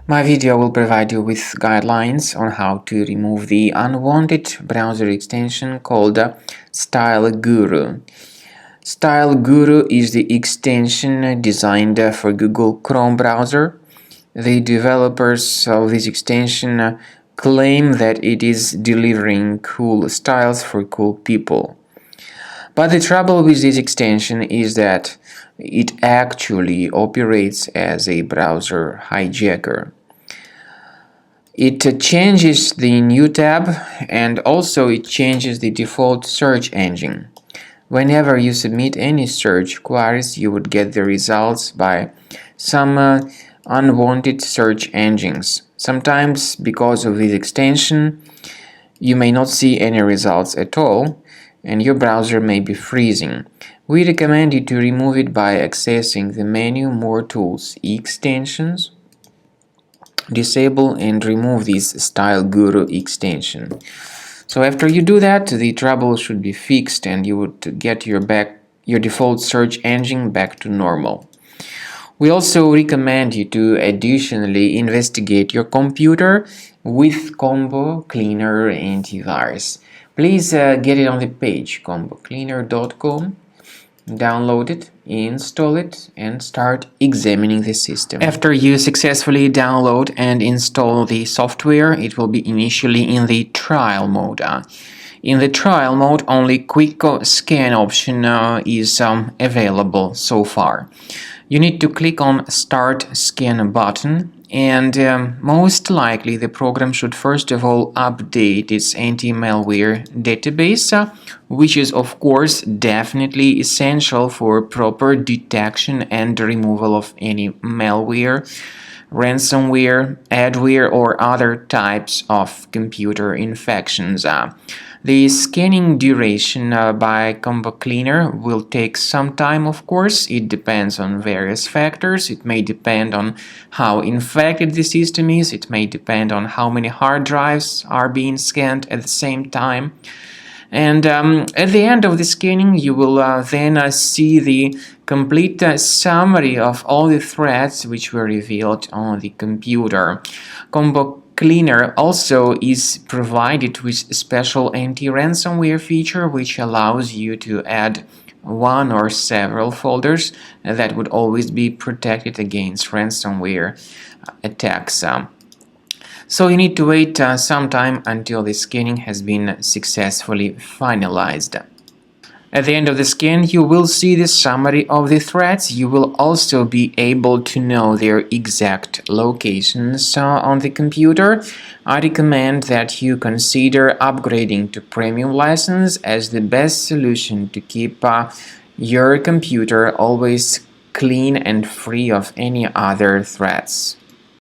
My video will provide you with guidelines on how to remove the unwanted browser extension called Style Guru. Style Guru is the extension designed for Google Chrome browser. The developers of this extension claim that it is delivering cool styles for cool people. But the trouble with this extension is that it actually operates as a browser hijacker. It changes the new tab and also it changes the default search engine. Whenever you submit any search queries, you would get the results by some unwanted search engines. Sometimes, because of this extension, you may not see any results at all, and your browser may be freezing. We recommend you to remove it by accessing the menu More Tools, Extensions, disable and remove this Style Guru extension. So after you do that, the trouble should be fixed and you would get your default search engine back to normal. We also recommend you to additionally investigate your computer with Combo Cleaner Antivirus. Please get it on the page combocleaner.com. Download it, install it, and start examining the system. After you successfully download and install the software, it will be initially in the trial mode. In the trial mode, only quick scan option is available so far. You need to click on Start Scan button, and most likely the program should first of all update its anti-malware database, which is of course definitely essential for proper detection and removal of any malware, ransomware, adware, or other types of computer infections. The scanning duration by Combo Cleaner will take some time, of course. It depends on various factors. It may depend on how infected the system is. It may depend on how many hard drives are being scanned at the same time. And at the end of the scanning, you will then see the complete summary of all the threats which were revealed on the computer. Combo Cleaner also is provided with a special anti-ransomware feature which allows you to add one or several folders that would always be protected against ransomware attacks. So you need to wait some time until the scanning has been successfully finalized. At the end of the scan, you will see the summary of the threats. You will also be able to know their exact locations on the computer. I recommend that you consider upgrading to premium license as the best solution to keep your computer always clean and free of any other threats.